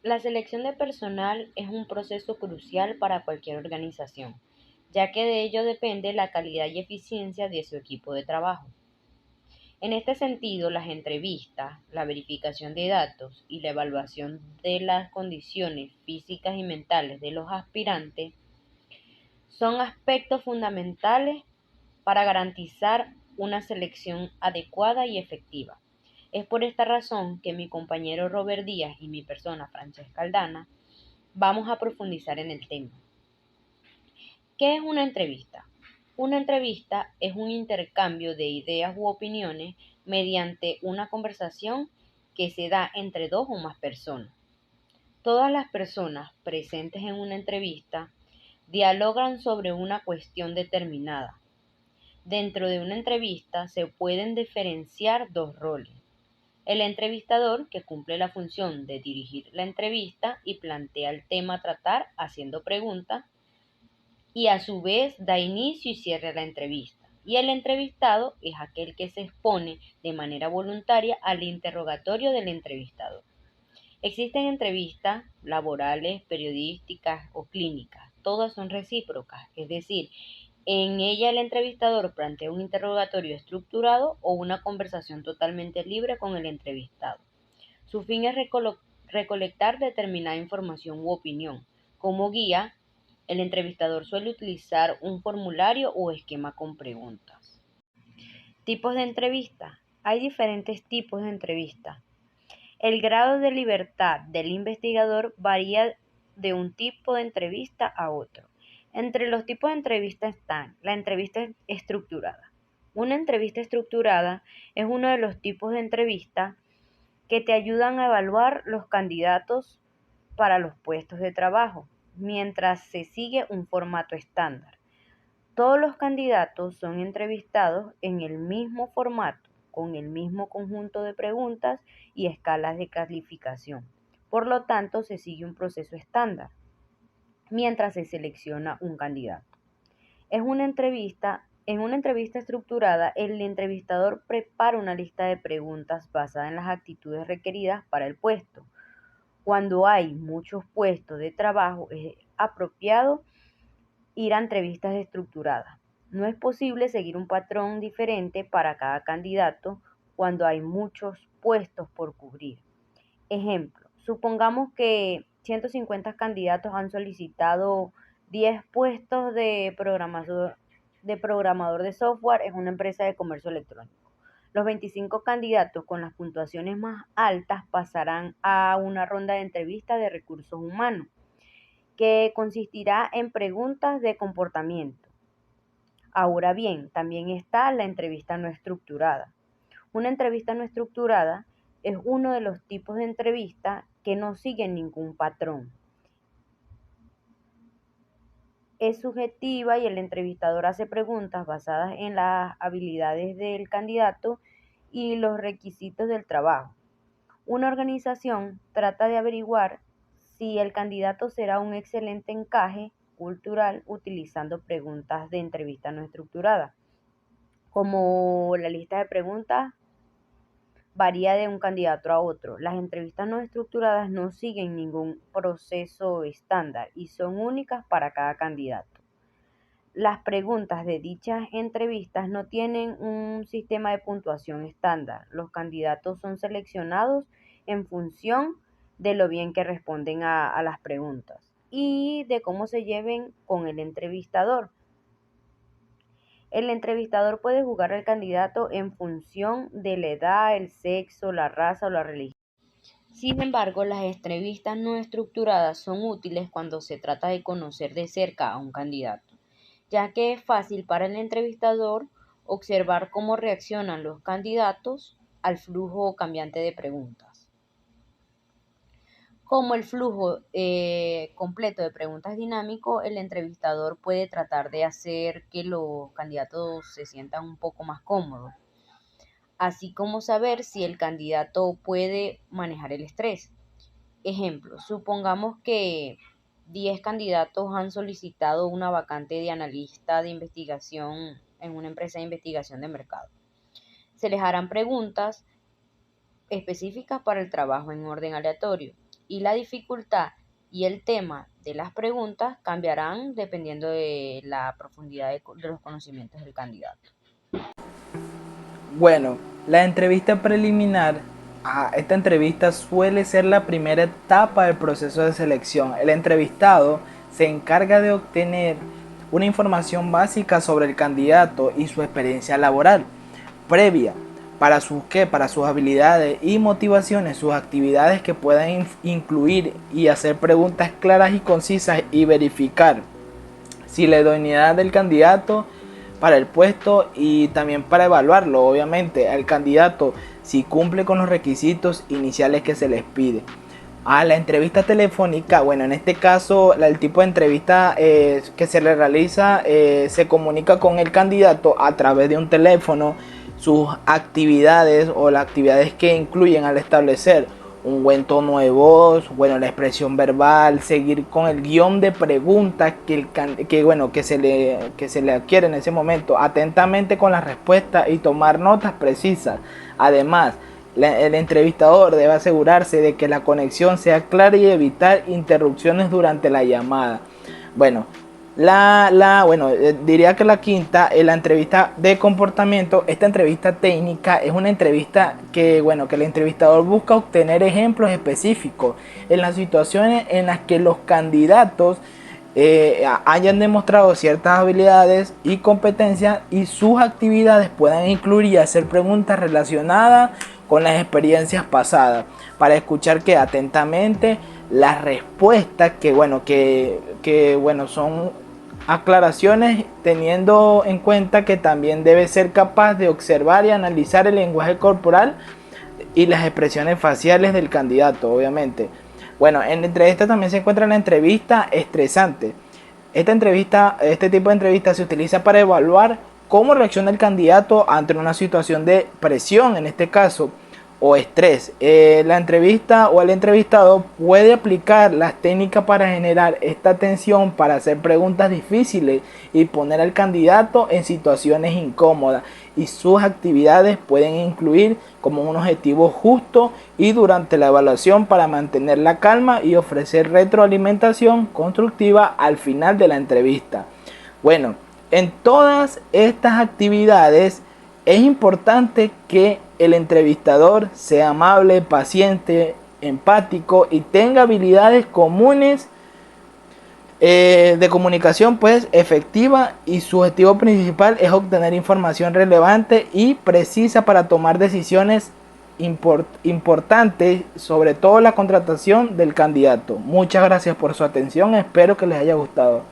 La selección de personal es un proceso crucial para cualquier organización, ya que de ello depende la calidad y eficiencia de su equipo de trabajo. En este sentido, las entrevistas, la verificación de datos y la evaluación de las condiciones físicas y mentales de los aspirantes son aspectos fundamentales para garantizar una selección adecuada y efectiva. Es por esta razón que mi compañero Robert Díaz y mi persona, Francesca Aldana, vamos a profundizar en el tema. ¿Qué es una entrevista? Una entrevista es un intercambio de ideas u opiniones mediante una conversación que se da entre dos o más personas. Todas las personas presentes en una entrevista dialogan sobre una cuestión determinada. Dentro de una entrevista se pueden diferenciar dos roles. El entrevistador, que cumple la función de dirigir la entrevista y plantea el tema a tratar haciendo preguntas, y a su vez da inicio y cierre a la entrevista. Y el entrevistado es aquel que se expone de manera voluntaria al interrogatorio del entrevistador. Existen entrevistas laborales, periodísticas o clínicas. Todas son recíprocas, es decir, en ella el entrevistador plantea un interrogatorio estructurado o una conversación totalmente libre con el entrevistado. Su fin es recolectar determinada información u opinión. Como guía, el entrevistador suele utilizar un formulario o esquema con preguntas. Tipos de entrevista. Hay diferentes tipos de entrevista. El grado de libertad del investigador varía de un tipo de entrevista a otro. Entre los tipos de entrevista están la entrevista estructurada. Una entrevista estructurada es uno de los tipos de entrevista que te ayudan a evaluar los candidatos para los puestos de trabajo, mientras se sigue un formato estándar. Todos los candidatos son entrevistados en el mismo formato, con el mismo conjunto de preguntas y escalas de calificación. Por lo tanto, se sigue un proceso estándar mientras se selecciona un candidato. En una entrevista estructurada, el entrevistador prepara una lista de preguntas basada en las actitudes requeridas para el puesto. Cuando hay muchos puestos de trabajo, es apropiado ir a entrevistas estructuradas. No es posible seguir un patrón diferente para cada candidato cuando hay muchos puestos por cubrir. Ejemplo, supongamos que 150 candidatos han solicitado 10 puestos de programador de software en una empresa de comercio electrónico. Los 25 candidatos con las puntuaciones más altas pasarán a una ronda de entrevista de recursos humanos, que consistirá en preguntas de comportamiento. Ahora bien, también está la entrevista no estructurada. Una entrevista no estructurada es uno de los tipos de entrevista que no siguen ningún patrón. Es subjetiva y el entrevistador hace preguntas basadas en las habilidades del candidato y los requisitos del trabajo. Una organización trata de averiguar si el candidato será un excelente encaje cultural utilizando preguntas de entrevista no estructurada. Como la lista de preguntas varía de un candidato a otro, las entrevistas no estructuradas no siguen ningún proceso estándar y son únicas para cada candidato. Las preguntas de dichas entrevistas no tienen un sistema de puntuación estándar. Los candidatos son seleccionados en función de lo bien que responden a las preguntas y de cómo se lleven con el entrevistador. El entrevistador puede juzgar al candidato en función de la edad, el sexo, la raza o la religión. Sin embargo, las entrevistas no estructuradas son útiles cuando se trata de conocer de cerca a un candidato, ya que es fácil para el entrevistador observar cómo reaccionan los candidatos al flujo cambiante de preguntas. Como el flujo completo de preguntas es dinámico, el entrevistador puede tratar de hacer que los candidatos se sientan un poco más cómodos, así como saber si el candidato puede manejar el estrés. Ejemplo, supongamos que 10 candidatos han solicitado una vacante de analista de investigación en una empresa de investigación de mercado. Se les harán preguntas específicas para el trabajo en orden aleatorio. y la dificultad y el tema de las preguntas cambiarán dependiendo de la profundidad de los conocimientos del candidato. Bueno, la entrevista preliminar, esta entrevista suele ser la primera etapa del proceso de selección. El entrevistado se encarga de obtener una información básica sobre el candidato y su experiencia laboral previa para para sus habilidades y motivaciones, sus actividades que puedan incluir y hacer preguntas claras y concisas y verificar si la idoneidad del candidato para el puesto y también para evaluarlo, obviamente, al candidato si cumple con los requisitos iniciales que se les pide. La entrevista telefónica, bueno, en este caso el tipo de entrevista que se le realiza se comunica con el candidato a través de un teléfono, sus actividades o las actividades que incluyen al establecer un buen tono de voz, bueno, la expresión verbal, seguir con el guión de preguntas que se le adquiere en ese momento, atentamente con las respuestas y tomar notas precisas. Además, el entrevistador debe asegurarse de que la conexión sea clara y evitar interrupciones durante la llamada. Bueno, diría que la quinta es la entrevista de comportamiento. Esta entrevista técnica es una entrevista que el entrevistador busca obtener ejemplos específicos en las situaciones en las que los candidatos hayan demostrado ciertas habilidades y competencias y sus actividades puedan incluir y hacer preguntas relacionadas con las experiencias pasadas para escuchar que atentamente las respuestas son aclaraciones, teniendo en cuenta que también debe ser capaz de observar y analizar el lenguaje corporal y las expresiones faciales del candidato, obviamente. Bueno, entre estas también se encuentra la entrevista estresante. Este tipo de entrevista se utiliza para evaluar cómo reacciona el candidato ante una situación de presión, en este caso, o estrés. La entrevista o el entrevistado puede aplicar las técnicas para generar esta tensión, para hacer preguntas difíciles y poner al candidato en situaciones incómodas, y sus actividades pueden incluir como un objetivo justo y durante la evaluación para mantener la calma y ofrecer retroalimentación constructiva al final de la entrevista. Bueno, en todas estas actividades es importante que el entrevistador sea amable, paciente, empático y tenga habilidades comunes de comunicación efectiva, y su objetivo principal es obtener información relevante y precisa para tomar decisiones importantes, sobre todo la contratación del candidato. Muchas gracias por su atención, espero que les haya gustado.